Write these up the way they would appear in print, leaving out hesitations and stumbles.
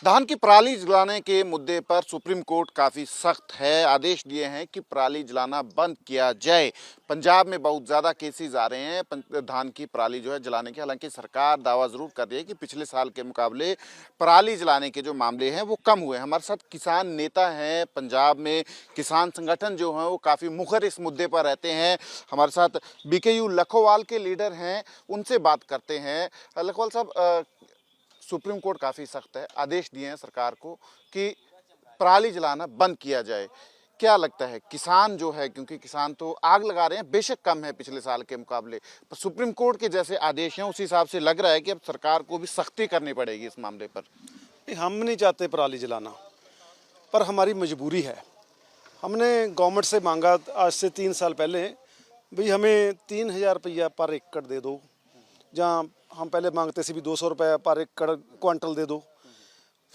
धान की पराली जलाने के मुद्दे पर सुप्रीम कोर्ट काफ़ी सख्त है। आदेश दिए हैं कि पराली जलाना बंद किया जाए। पंजाब में बहुत ज़्यादा केसेस आ रहे हैं धान की पराली जो है जलाने के। हालांकि सरकार दावा ज़रूर कर रही है कि पिछले साल के मुकाबले पराली जलाने के जो मामले हैं वो कम हुए हैं। हमारे साथ किसान नेता हैं पंजाब में, किसान संगठन जो हैं वो काफ़ी मुखर इस मुद्दे पर रहते हैं। हमारे साथ बीकेयू लखोवाल के लीडर हैं, उनसे बात करते हैं। लखोवाल साहब, सुप्रीम कोर्ट काफ़ी सख्त है, आदेश दिए हैं सरकार को कि पराली जलाना बंद किया जाए। क्या लगता है किसान जो है, क्योंकि किसान तो आग लगा रहे हैं, बेशक कम है पिछले साल के मुकाबले, पर सुप्रीम कोर्ट के जैसे आदेश हैं उस हिसाब से लग रहा है कि अब सरकार को भी सख्ती करनी पड़ेगी इस मामले पर। हम नहीं चाहते पराली जलाना, पर हमारी मजबूरी है। हमने गवर्नमेंट से मांगा आज से 3 साल पहले, भाई हमें 3000 रुपया पर एकड़ दे दो, जहाँ हम पहले मांगते थे भी 200 रुपये पर एकड़ क्वांटल दे दो।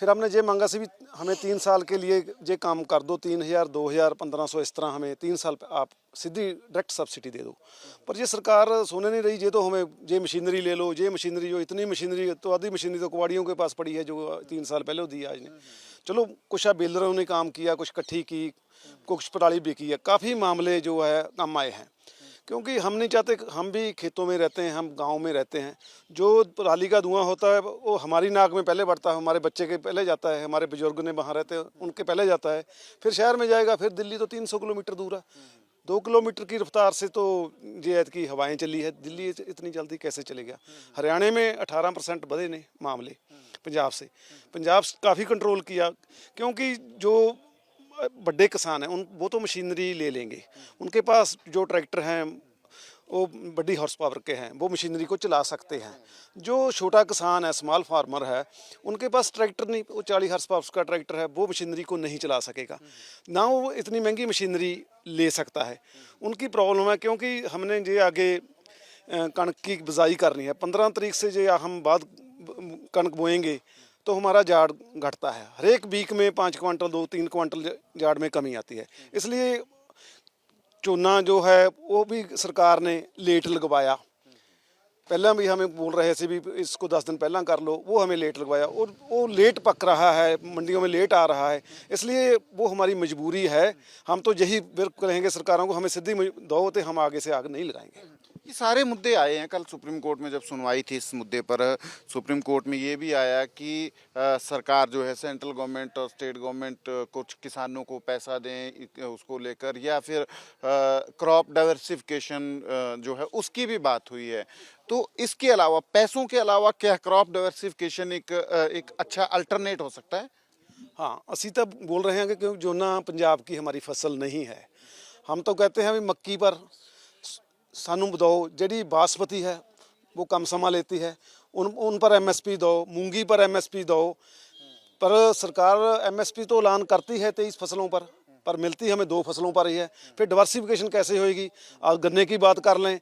फिर हमने ये मांगा से भी हमें 3 साल के लिए ये काम कर दो, 3000, 2000, 1500 इस तरह हमें 3 साल आप सीधी डायरेक्ट सब्सिडी दे दो। पर ये सरकार सुने नहीं रही। ये तो हमें ये मशीनरी ले लो, ये मशीनरी जो इतनी मशीनरी, तो आधी मशीनरी तो कुवाड़ियों के पास पड़ी है जो 3 साल पहले दी आज ने। चलो कुछ बिल्डरों ने काम किया, कुछ इकट्ठी की, कुछ पराली बिकी है, काफ़ी मामले जो है काम आए हैं। क्योंकि हम नहीं चाहते, हम भी खेतों में रहते हैं, हम गांव में रहते हैं। जो पराली का धुआं होता है वो हमारी नाक में पहले बढ़ता है, हमारे बच्चे के पहले जाता है, हमारे बुजुर्ग ने वहाँ रहते हैं उनके पहले जाता है, फिर शहर में जाएगा, फिर दिल्ली तो 300 किलोमीटर दूर है। 2 किलोमीटर की रफ्तार से तो ये की हवाएं चली है, दिल्ली इतनी जल्दी कैसे चलेगा। हरियाणा में 18% बढ़े ने मामले पंजाब से। पंजाब काफ़ी कंट्रोल किया, क्योंकि जो बड़े किसान हैं वो तो मशीनरी ले लेंगे, उनके पास जो ट्रैक्टर हैं वो बड़ी हॉर्स पावर के हैं, वो मशीनरी को चला सकते हैं। जो छोटा किसान है, स्मॉल फार्मर है, उनके पास ट्रैक्टर नहीं, वो 40 हॉर्स पावर का ट्रैक्टर है, वो मशीनरी को नहीं चला सकेगा ना, वो इतनी महंगी मशीनरी ले सकता है। उनकी प्रॉब्लम है, क्योंकि हमने ये आगे कणक की बिजाई करनी है, 15 तारीख से जो हम बाद कणक बोएंगे तो हमारा जाड़ घटता है। हर एक वीक में 5 क्वांटल 2-3 क्वांटल जाड़ में कमी आती है। इसलिए झोना जो है वो भी सरकार ने लेट लगवाया। पहले भी हमें बोल रहे थे भी इसको 10 दिन पहला कर लो, वो हमें लेट लगवाया और वो लेट पक रहा है, मंडियों में लेट आ रहा है। इसलिए वो हमारी मजबूरी है। हम तो यही बिल्कुल कहेंगे सरकारों को, हमें सीधी दो तो हम आगे से आग नहीं लगाएंगे। ये सारे मुद्दे आए हैं। कल सुप्रीम कोर्ट में जब सुनवाई थी इस मुद्दे पर, सुप्रीम कोर्ट में ये भी आया कि सरकार जो है, सेंट्रल गवर्नमेंट और स्टेट गवर्नमेंट कुछ किसानों को पैसा दें उसको लेकर, या फिर क्रॉप डाइवर्सिफिकेशन जो है उसकी भी बात हुई है। तो इसके अलावा, पैसों के अलावा, क्या क्रॉप डाइवर्सिफिकेशन एक अच्छा अल्टरनेट हो सकता है? हाँ, असी तो बोल रहे हैं कि क्योंकि झोना पंजाब की हमारी फसल नहीं है। हम तो कहते हैं भी मक्की पर सानू दो, जी बासमती है वो कम समा लेती है, उन पर MSP दो, मूंगी पर MSP दो। पर सरकार MSP तो ऐलान करती है 23 फसलों पर मिलती हमें 2 फसलों पर ही है। फिर डाइवर्सिफिकेशन कैसे होएगी? आप गन्ने की बात कर लें,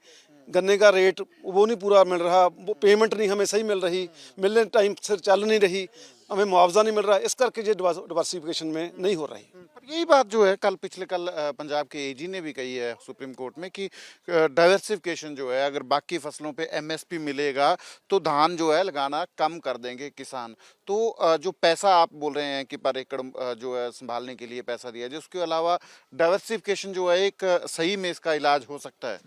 गन्ने का रेट वो नहीं पूरा मिल रहा, वो पेमेंट नहीं हमें सही मिल रही, मिलने टाइम से चल नहीं रही, हमें मुआवजा नहीं मिल रहा, इस करके ये डाइवर्सिफिकेशन में नहीं हो रही। पर यही बात जो है कल पंजाब के AG ने भी कही है सुप्रीम कोर्ट में कि डाइवर्सिफिकेशन जो है, अगर बाकी फसलों पे MSP मिलेगा तो धान जो है लगाना कम कर देंगे किसान। तो जो पैसा आप बोल रहे हैं कि पर एकड़ जो है संभालने के लिए पैसा दिया जाए, उसके अलावा डाइवर्सिफिकेशन जो है एक सही में इसका इलाज हो सकता है?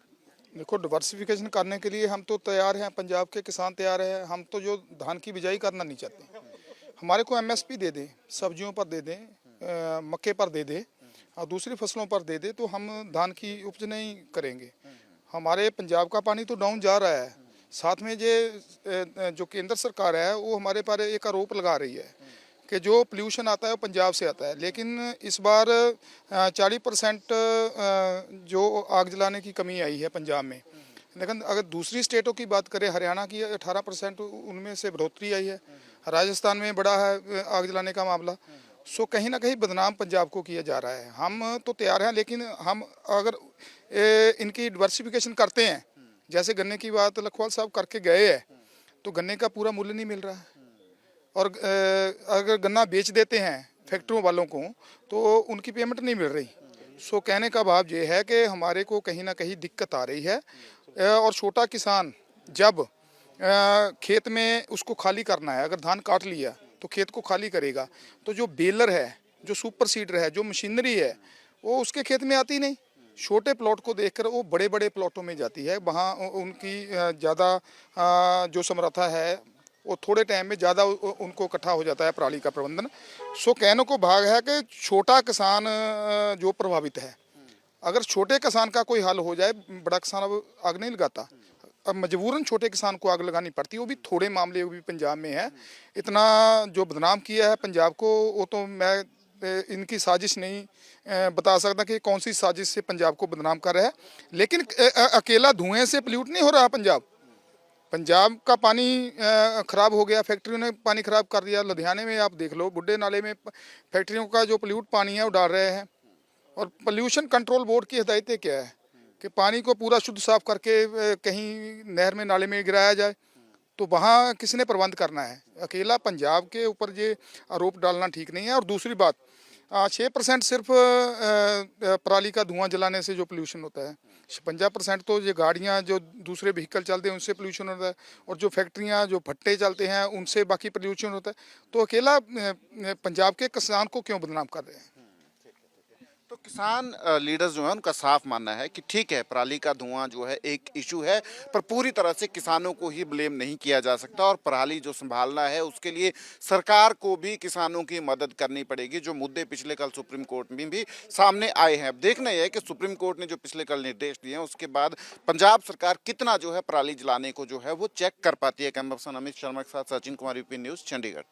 देखो, डाइवर्सिफिकेशन करने के लिए हम तो तैयार हैं, पंजाब के किसान तैयार हैं। हम तो जो धान की बिजाई करना नहीं चाहते, हमारे को MSP दे दें, सब्जियों पर दे दें, मक्के पर दे दें और दूसरी फसलों पर दे दें, तो हम धान की उपज नहीं करेंगे। हमारे पंजाब का पानी तो डाउन जा रहा है। साथ में ये जो केंद्र सरकार है वो हमारे पर एक आरोप लगा रही है कि जो पोल्यूशन आता है वो पंजाब से आता है। लेकिन इस बार 40% जो आग जलाने की कमी आई है पंजाब में। लेकिन अगर दूसरी स्टेटों की बात करें, हरियाणा की 18% उनमें से बढ़ोतरी आई है, राजस्थान में बड़ा है आग जलाने का मामला। सो कहीं ना कहीं बदनाम पंजाब को किया जा रहा है। हम तो तैयार हैं, लेकिन हम अगर इनकी डाइवर्सिफिकेशन करते हैं, जैसे गन्ने की बात लखवाल साहब करके गए हैं, तो गन्ने का पूरा मूल्य नहीं मिल रहा है। और अगर गन्ना बेच देते हैं फैक्ट्रियों वालों को तो उनकी पेमेंट नहीं मिल रही। सो कहने का भाव ये है कि हमारे को कहीं ना कहीं दिक्कत आ रही है। और छोटा किसान जब खेत में उसको खाली करना है, अगर धान काट लिया तो खेत को खाली करेगा, तो जो बेलर है, जो सुपर सीडर है, जो मशीनरी है, वो उसके खेत में आती नहीं। छोटे प्लॉट को देखकर वो बड़े बड़े प्लॉटों में जाती है, वहाँ उनकी ज़्यादा जो समर्था है वो थोड़े टाइम में ज़्यादा उनको इकट्ठा हो जाता है पराली का प्रबंधन। सो कहने को भाग है कि छोटा किसान जो प्रभावित है, अगर छोटे किसान का कोई हल हो जाए, बड़ा किसान अब आग नहीं लगाता, अब मजबूरन छोटे किसान को आग लगानी पड़ती है। वो भी थोड़े मामले भी पंजाब में है। इतना जो बदनाम किया है पंजाब को, वो तो मैं इनकी साजिश नहीं बता सकता कि कौन सी साजिश से पंजाब को बदनाम कर रहा है। लेकिन अकेला धुएं से पोल्यूट नहीं हो रहा पंजाब। पंजाब का पानी ख़राब हो गया, फैक्ट्रियों ने पानी ख़राब कर दिया। लुधियाने में आप देख लो, बुड्ढे नाले में फैक्ट्रियों का जो पोल्यूट पानी है वो डाल रहे हैं। और पोल्यूशन कंट्रोल बोर्ड की हिदायतें क्या है कि पानी को पूरा शुद्ध साफ करके कहीं नहर में नाले में गिराया जाए, तो वहाँ किसने प्रबंध करना है? अकेला पंजाब के ऊपर ये आरोप डालना ठीक नहीं है। और दूसरी बात, 6% सिर्फ पराली का धुआं जलाने से जो पोल्यूशन होता है, 50% तो ये गाड़ियाँ जो दूसरे व्हीकल चलते हैं उनसे पोल्यूशन होता है, और जो फैक्ट्रियाँ जो भट्टे चलते हैं उनसे बाकी पोल्यूशन होता है। तो अकेला पंजाब के किसान को क्यों बदनाम कर रहे हैं? तो किसान लीडर्स जो है उनका साफ मानना है कि ठीक है, पराली का धुआं जो है एक इशू है, पर पूरी तरह से किसानों को ही ब्लेम नहीं किया जा सकता, और पराली जो संभालना है उसके लिए सरकार को भी किसानों की मदद करनी पड़ेगी। जो मुद्दे पिछले कल सुप्रीम कोर्ट में भी सामने आए हैं, अब देखना यह है कि सुप्रीम कोर्ट ने जो पिछले कल निर्देश दिए हैं उसके बाद पंजाब सरकार कितना जो है पराली जलाने को जो है वो चेक कर पाती है। कैमरा पर्सन अमित शर्मा के साथ सचिन कुमार, यूपी न्यूज़, चंडीगढ़।